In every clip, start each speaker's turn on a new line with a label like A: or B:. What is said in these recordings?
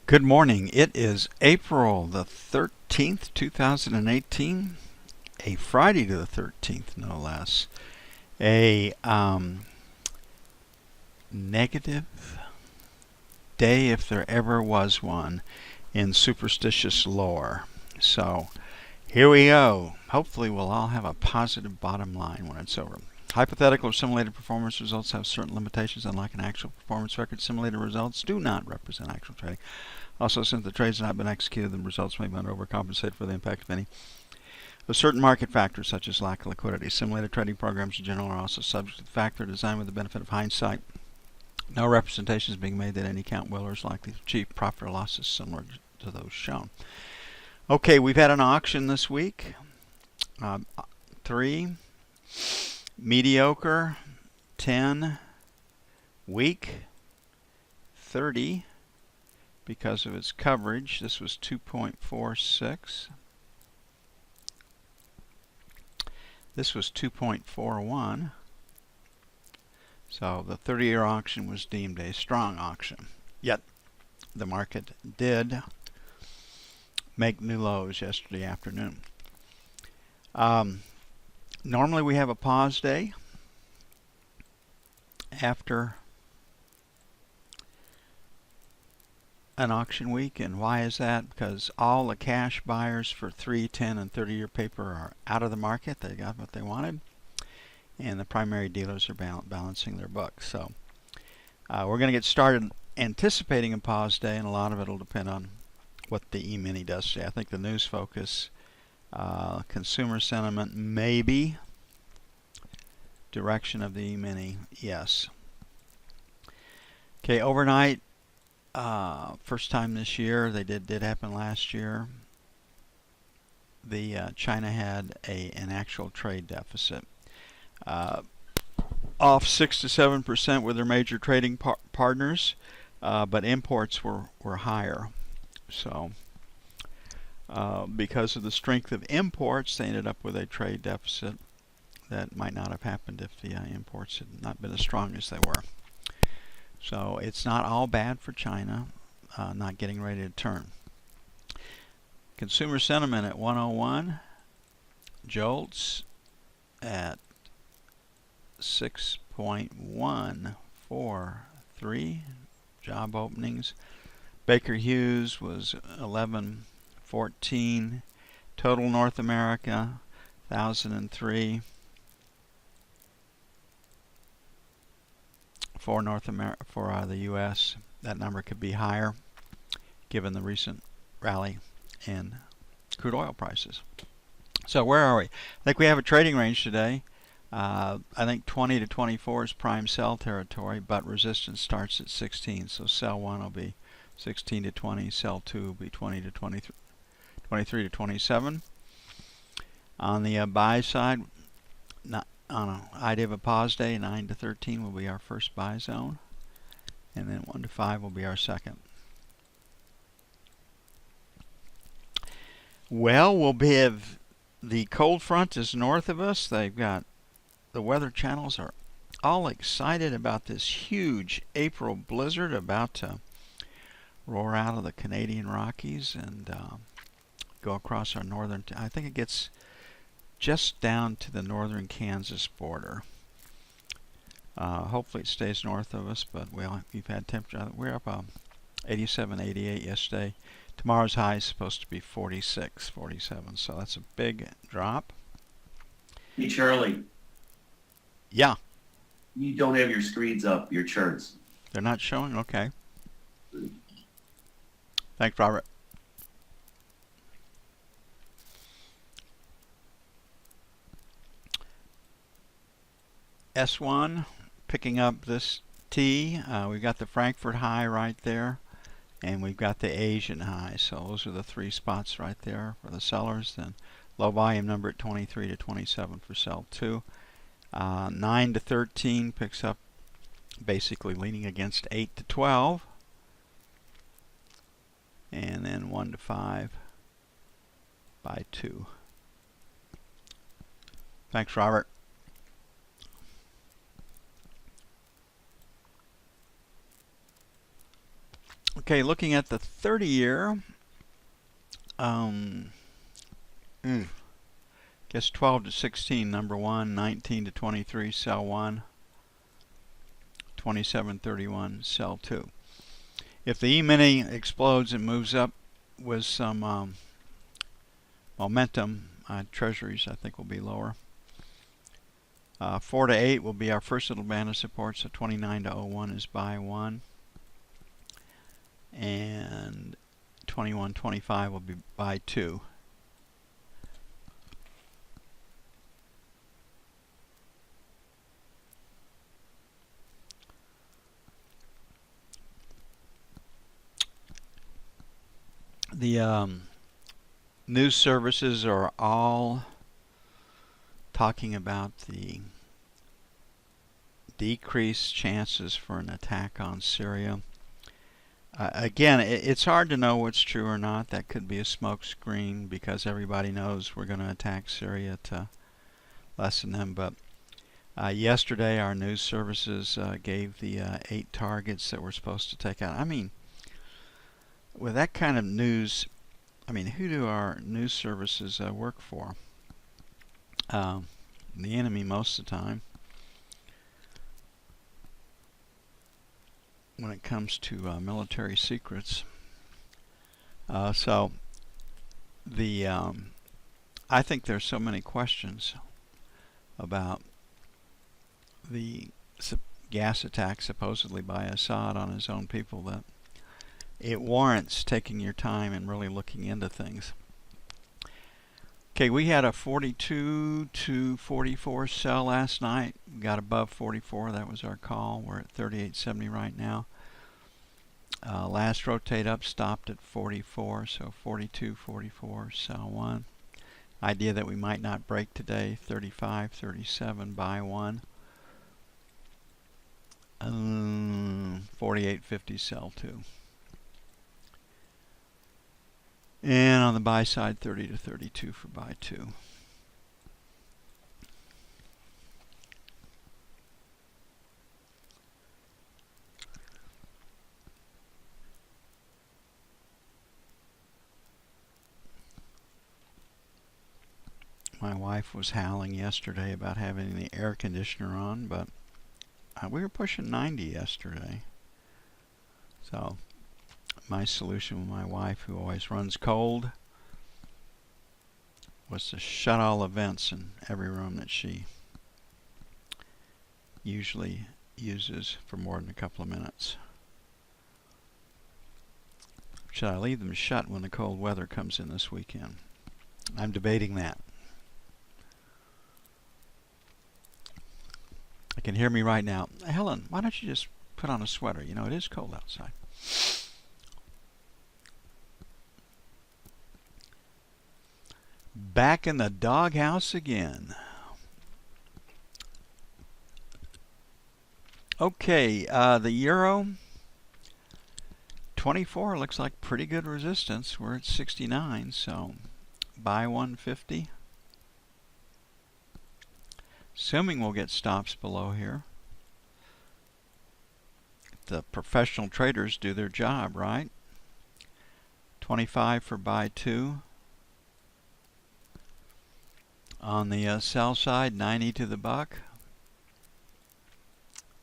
A: Good morning. It is April the 13th, 2018, a Friday to the 13th, no less. A negative day, if there ever was one, in superstitious lore. So here we go. Hopefully we'll all have a positive bottom line when it's over. Hypothetical or simulated performance results have certain limitations. Unlike an actual performance record, simulated results do not represent actual trading. Also, since the trades have not been executed, the results may be overcompensated for the impact of any of certain market factors, such as lack of liquidity. Simulated trading programs in general are also subject to the factor designed with the benefit of hindsight. No representation is being made that any account will or is likely to achieve profit or losses similar to those shown. Okay, we've had an auction this week. 3, mediocre, 10, weak, 30. Because of its coverage, this was 2.46. This was 2.41. So the 30-year auction was deemed a strong auction. Yet the market did make new lows yesterday afternoon. Normally we have a pause day after an auction week, and why is that? Because all the cash buyers for 3, 10, and 30-year paper are out of the market. They got what they wanted, and the primary dealers are balancing their books. So we're going to get started anticipating a pause day, and a lot of it will depend on what the Emini does today. I think the news focus, consumer sentiment, maybe. Direction of the Emini, yes. Okay, overnight. First time this year, they did happen last year. The China had an actual trade deficit, off 6 to 7% with their major trading partners, but imports were higher. So because of the strength of imports, they ended up with a trade deficit that might not have happened if the imports had not been as strong as they were. So it's not all bad for China, not getting ready to turn. Consumer sentiment at 101. Jolts at 6.143. Job openings. Baker Hughes was 1114. Total North America 1003. For North America, for the U.S., that number could be higher, given the recent rally in crude oil prices. So where are we? I think we have a trading range today. I think 20 to 24 is prime sell territory, but resistance starts at 16. So sell 1 will be 16 to 20. Sell 2 will be 20 to 23, 23 to 27. On the buy side, on an idea of a pause day, 9 to 13 will be our first buy zone, and then 1 to 5 will be our second. Well, we'll have the cold front is north of us. They've got the weather channels are all excited about this huge April blizzard about to roar out of the Canadian Rockies and go across our northern. I think it gets just down to the northern Kansas border. Hopefully it stays north of us, but we've had temperature. We're up 87, 88 yesterday. Tomorrow's high is supposed to be 46, 47, so that's a big drop.
B: Hey, Charlie.
A: Yeah.
B: You don't have your screens up, your charts.
A: They're not showing? Okay. Thanks, Robert. S1, picking up this T. We've got the Frankfurt high right there, and we've got the Asian high. So those are the 3 spots right there for the sellers. Then low volume number at 23 to 27 for sell 2. 9 to 13 picks up, basically leaning against 8 to 12. And then 1 to 5 by 2. Thanks, Robert. Okay, looking at the 30-year, guess 12 to 16, number 1, 19 to 23, sell 1, 27.31, sell 2. If the Emini explodes and moves up with some momentum, treasuries I think will be lower. 4 to 8 will be our first little band of support, so 29 to 01 is buy 1. And 21.25 will be buy 2. The news services are all talking about the decreased chances for an attack on Syria. Again, it's hard to know what's true or not. That could be a smokescreen because everybody knows we're going to attack Syria to lessen them. But yesterday, our news services gave the 8 targets that we're supposed to take out. I mean, with that kind of news, I mean, who do our news services work for? The enemy most of the time. When it comes to military secrets. So the I think there's so many questions about the gas attack supposedly by Assad on his own people that it warrants taking your time and really looking into things. Okay, we had a 42 to 44 sell last night. We got above 44. That was our call. We're at 38.70 right now. Last rotate up stopped at 44, so 42, 44, sell 1. Idea that we might not break today. 35, 37, buy 1. 48.50, sell 2. And on the buy side, 30 to 32 for buy 2. My wife was howling yesterday about having the air conditioner on, but we were pushing 90 yesterday. So my solution with my wife, who always runs cold, was to shut all the vents in every room that she usually uses for more than a couple of minutes. Should I leave them shut when the cold weather comes in this weekend? I'm debating that. I can hear me right now. Helen, why don't you just put on a sweater? You know, it is cold outside. Back in the doghouse again. Okay, the euro 24 looks like pretty good resistance. We're at 69, so buy 150. Assuming we'll get stops below here. The professional traders do their job, right? 25 for buy 2. On the sell side, 90 to the buck.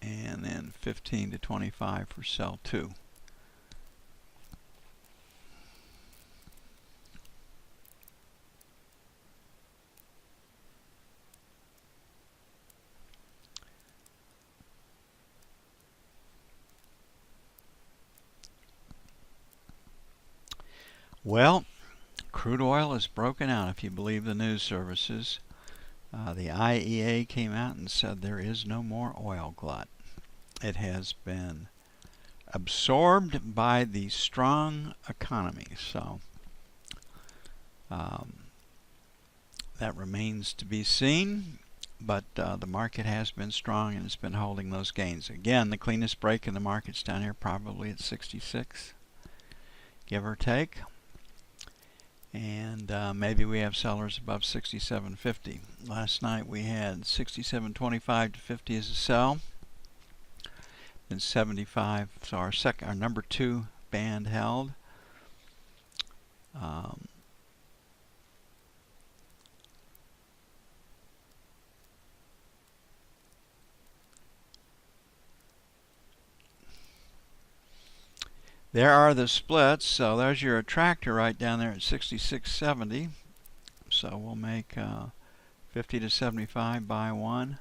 A: And then 15 to 25 for sell 2. Well, crude oil is broken out, if you believe the news services. The IEA came out and said there is no more oil glut. It has been absorbed by the strong economy. So that remains to be seen. But the market has been strong and it's been holding those gains. Again, the cleanest break in the market's down here, probably at 66, give or take. And maybe we have sellers above 67.50. Last night we had 67.25 to 50 as a sell, then 75. So our number 2 band held. There are the splits. So there's your attractor right down there at 66.70. So we'll make 50 to 75 by 1.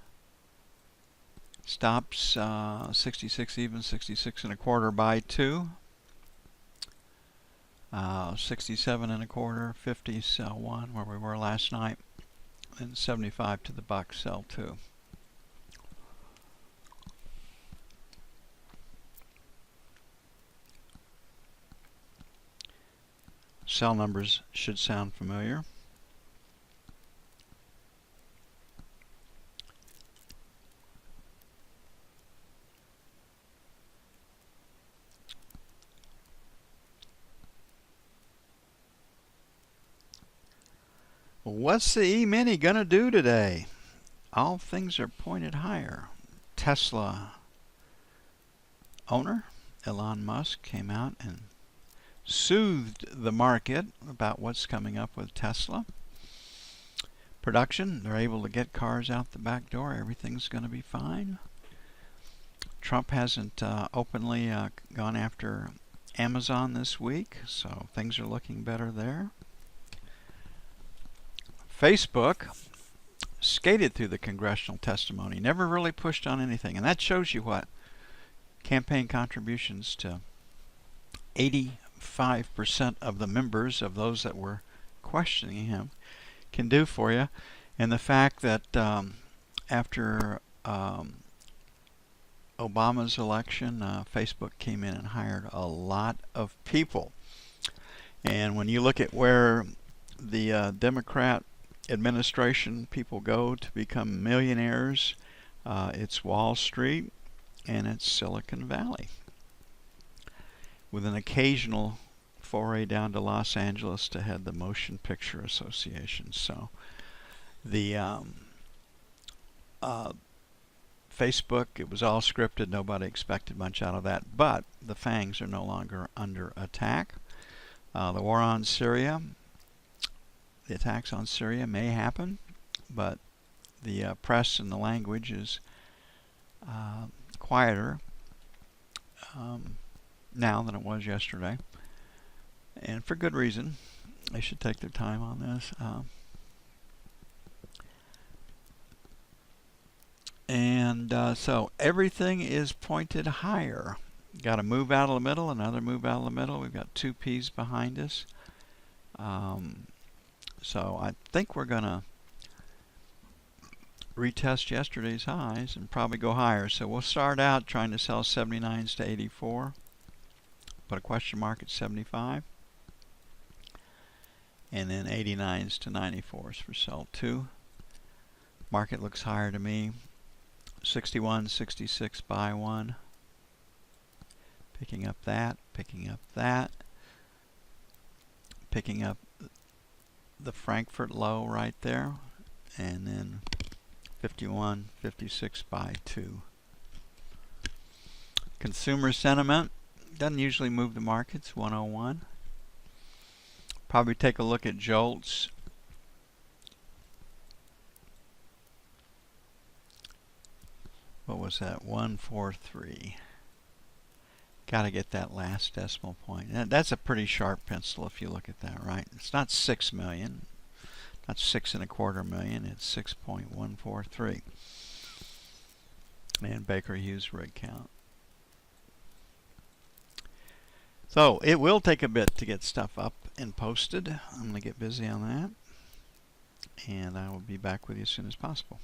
A: Stops 66 even, 66 and a quarter by 2. 67 and a quarter, 50 sell 1 where we were last night, and 75 to the buck sell 2. Sell numbers should sound familiar. What's the Emini gonna do today? All things are pointed higher. Tesla owner Elon Musk came out and soothed the market about what's coming up with Tesla. Production, they're able to get cars out the back door. Everything's going to be fine. Trump hasn't openly gone after Amazon this week, so things are looking better there. Facebook skated through the congressional testimony, never really pushed on anything, and that shows you what campaign contributions to 85% of the members of those that were questioning him can do for you. And the fact that after Obama's election, Facebook came in and hired a lot of people. And when you look at where the Democrat administration people go to become millionaires, it's Wall Street and it's Silicon Valley, with an occasional foray down to Los Angeles to head the Motion Picture Association. So the Facebook, it was all scripted. Nobody expected much out of that. But the fangs are no longer under attack. The war on Syria, the attacks on Syria may happen, but the press and the language is quieter now than it was yesterday, and for good reason. They should take their time on this. So everything is pointed higher. Got a move out of the middle, another move out of the middle. We've got 2 P's behind us. So I think we're going to retest yesterday's highs and probably go higher. So we'll start out trying to sell 79s to 84. Put a question mark at 75. And then 89s to 94s for sell 2. Market looks higher to me. 61, 66 buy 1. Picking up that, picking up that. Picking up the Frankfurt low right there. And then 51, 56 buy 2. Consumer sentiment doesn't usually move the markets. 101. Probably take a look at Jolts. What was that? 143. Got to get that last decimal point. That's a pretty sharp pencil if you look at that, right? It's not 6 million. Not 6.25 million. It's 6.143. And Baker Hughes rig count. So it will take a bit to get stuff up and posted. I'm going to get busy on that. And I will be back with you as soon as possible.